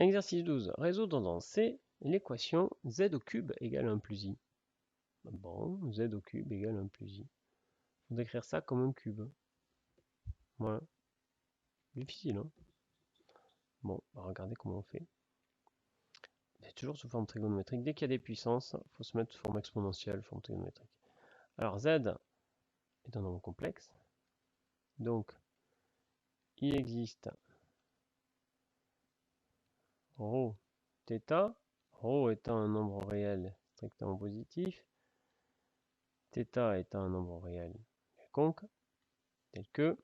Exercice 12. Résoudre dans C l'équation z au cube égale 1 plus i. Bon, z au cube égale 1 plus i. Il faut écrire ça comme un cube. Voilà. Difficile, hein? Bon, on va regarder comment on fait. C'est toujours sous forme trigonométrique. Dès qu'il y a des puissances, il faut se mettre sous forme exponentielle, forme trigonométrique. Alors z est un nombre complexe. Donc, il existe ρ θ, ρ étant un nombre réel strictement positif, θ étant un nombre réel quelconque, tel que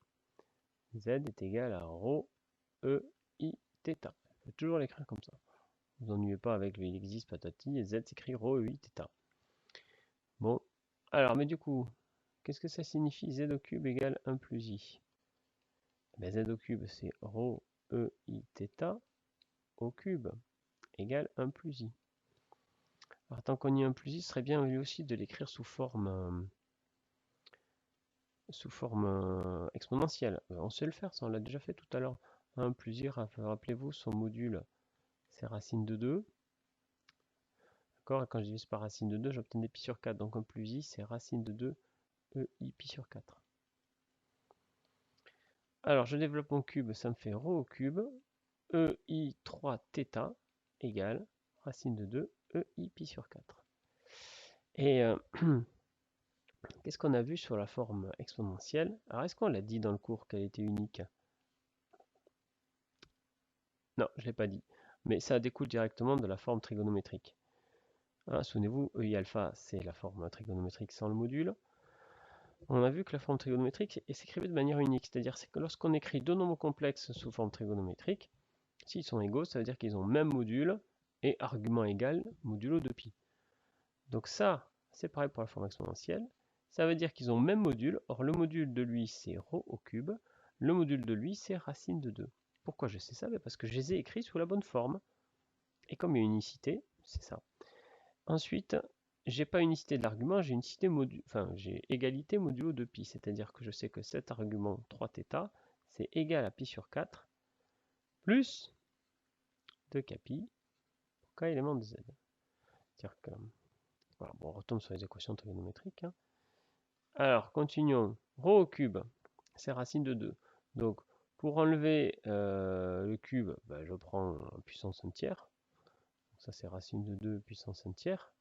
z est égal à ρ e i θ. Il faut toujours l'écrire comme ça. Ne vous ennuyez pas avec le il existe patati, et z s'écrit ρ e i θ. Bon, alors, mais du coup, qu'est-ce que ça signifie z au cube égale 1 plus i? Ben, z au cube, c'est ρ e i θ au cube égale 1 plus i. Alors, tant qu'on y a 1 plus i, ce serait bien lui aussi de l'écrire sous forme exponentielle. On sait le faire, ça on l'a déjà fait tout à l'heure. 1 plus i, rappelez-vous, son module, c'est racine de 2. D'accord? Et quand je divise par racine de 2, j'obtiens des pi sur 4. Donc 1 plus i, c'est racine de 2 ei pi sur 4. Alors, je développe mon cube, ça me fait ρ au cube, ei 3 θ égale racine de 2 ei pi sur 4. Et qu'est-ce qu'on a vu sur la forme exponentielle? Alors, est-ce qu'on l'a dit dans le cours qu'elle était unique? Non, je ne l'ai pas dit. Mais ça découle directement de la forme trigonométrique. Hein, souvenez-vous, ei alpha, c'est la forme trigonométrique sans le module. On a vu que la forme trigonométrique s'écrivait de manière unique, c'est-à-dire que lorsqu'on écrit deux nombres complexes sous forme trigonométrique, s'ils sont égaux, ça veut dire qu'ils ont même module et argument égal modulo 2pi. Donc ça, c'est pareil pour la forme exponentielle. Ça veut dire qu'ils ont même module. Or, le module de lui, c'est ρ au cube. Le module de lui, c'est racine de 2. Pourquoi je sais ça? Parce que je les ai écrits sous la bonne forme. Et comme il y a unicité, c'est ça. Ensuite, j'ai pas unicité de l'argument, j'ai unicité j'ai égalité modulo 2pi. C'est-à-dire que je sais que cet argument 3θ, c'est égal à pi sur 4 plus 2kpi pour k élément de z. C'est-à-dire que voilà, bon, on retombe sur les équations trigonométriques. Hein. Alors, continuons. Ρ au cube, c'est racine de 2. Donc, pour enlever le cube, ben, je prends puissance 1 tiers. Donc, ça, c'est racine de 2 puissance 1 tiers.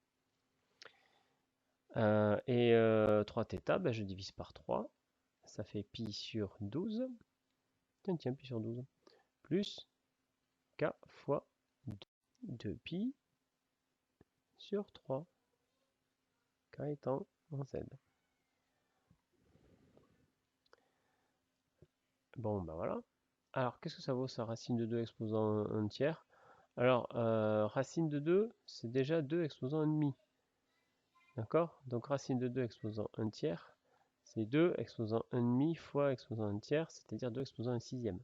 Et 3θ, ben, je divise par 3. Ça fait pi sur 12. Tiens, pi sur 12. Plus k fois 2pi sur 3. K étant en z. Bon, ben voilà. Alors, qu'est-ce que ça vaut, ça, racine de 2 exposant 1 tiers? Alors, racine de 2, c'est déjà 2 exposant 1 demi. D'accord? Donc, racine de 2 exposant 1 tiers, c'est 2 exposant 1 demi fois exposant 1 tiers, c'est-à-dire 2 exposant 1 sixième.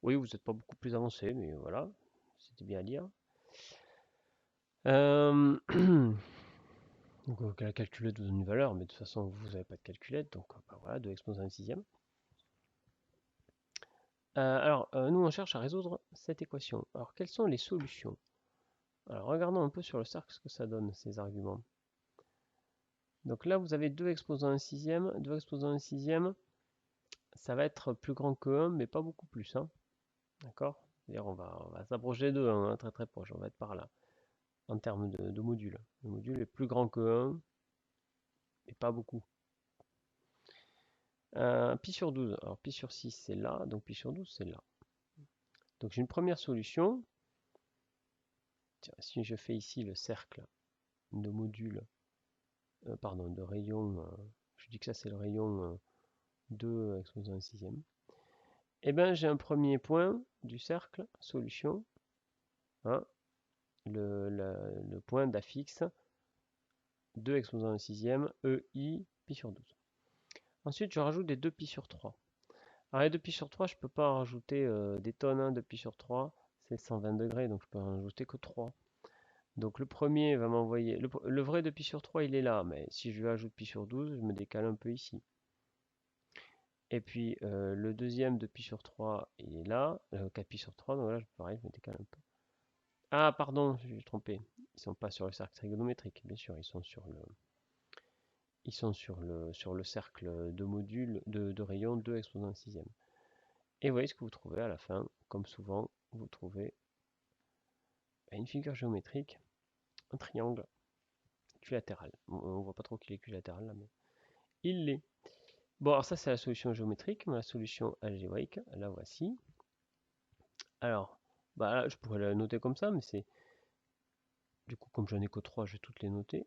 Oui, vous n'êtes pas beaucoup plus avancé, mais voilà, c'était bien à lire. Donc, la calculette vous donne une valeur, mais de toute façon, vous n'avez pas de calculette, donc ben voilà, 2 exposant 1 sixième. Alors, nous, on cherche à résoudre cette équation. Alors, quelles sont les solutions? Alors, regardons un peu sur le cercle ce que ça donne, ces arguments. Donc là, vous avez 2 exposant 1 sixième. 2 exposant 1 sixième, ça va être plus grand que 1, mais pas beaucoup plus. Hein. D'accord? C'est-à-dire, on va s'approcher de 1, hein, très très proche. On va être par là, en termes de module. Le module est plus grand que 1, mais pas beaucoup. Pi sur 12. Alors, pi sur 6, c'est là. Donc, pi sur 12, c'est là. Donc, j'ai une première solution. Tiens, si je fais ici le cercle de module, pardon, de rayon, je dis que ça c'est le rayon 2 exposant 1 sixième. Et bien j'ai un premier point du cercle, solution, hein, le point d'affixe 2 exposant 1 sixième, ei, pi sur 12. Ensuite je rajoute des 2 pi sur 3. Alors les 2 pi sur 3, je ne peux pas rajouter des tonnes, hein, 2 pi sur 3, c'est 120 degrés, donc je peux en rajouter que 3. Donc le premier va m'envoyer, le vrai de pi sur 3 il est là, mais si je lui ajoute pi sur 12, je me décale un peu ici. Et puis le deuxième de pi sur 3, il est là. 4 pi sur 3, donc là, pareil, je me décale un peu. Ah, pardon, je me suis trompé. Ils sont pas sur le cercle trigonométrique, bien sûr, ils sont sur le cercle de module de rayon 2 exposant à 6e. Et vous voyez ce que vous trouvez à la fin, comme souvent, vous trouvez une figure géométrique, un triangle équilatéral. On ne voit pas trop qu'il est équilatéral là, mais il l'est. Bon, alors ça c'est la solution géométrique, mais la solution algébrique, la voici. Alors, bah là, je pourrais la noter comme ça, mais c'est... Du coup, comme j'en ai que 3, je vais toutes les noter.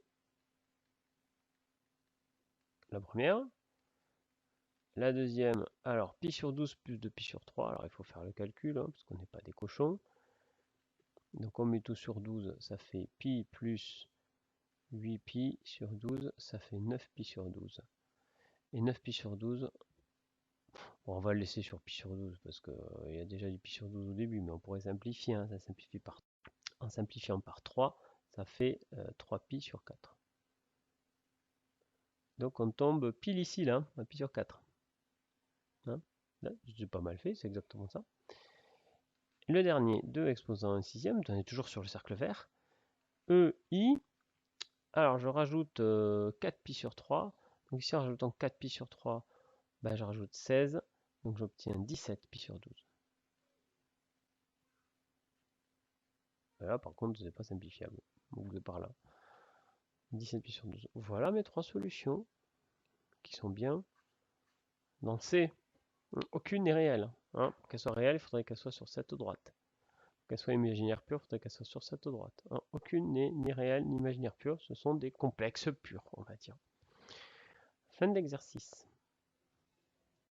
La première. La deuxième, alors pi sur 12 plus 2 pi sur 3. Alors il faut faire le calcul, hein, parce qu'on n'est pas des cochons. Donc on met tout sur 12, ça fait pi plus 8 pi sur 12, ça fait 9 pi sur 12. Et 9 pi sur 12, bon, on va le laisser sur pi sur 12, parce qu'il y a déjà du pi sur 12 au début, mais on pourrait simplifier, hein, ça simplifie en simplifiant par 3, ça fait 3 pi sur 4. Donc on tombe pile ici, là, à pi sur 4. Hein, là, j'ai pas mal fait, c'est exactement ça. Le dernier, 2 exposant un sixième, on est toujours sur le cercle vert. EI, alors je rajoute 4 pi sur 3. Donc ici en rajoutant 4 pi sur 3, ben, je rajoute 16. Donc j'obtiens 17 pi sur 12. Là par contre, c'est pas simplifiable. Donc de par là. 17 pi sur 12. Voilà mes 3 solutions qui sont bien dans C. Aucune n'est réelle. Hein. Qu'elle soit réelle, il faudrait qu'elle soit sur cette droite. Qu'elle soit imaginaire pure, il faudrait qu'elle soit sur cette droite. Hein. Aucune n'est ni réelle ni imaginaire pure, ce sont des complexes purs, on va dire. Fin de l'exercice.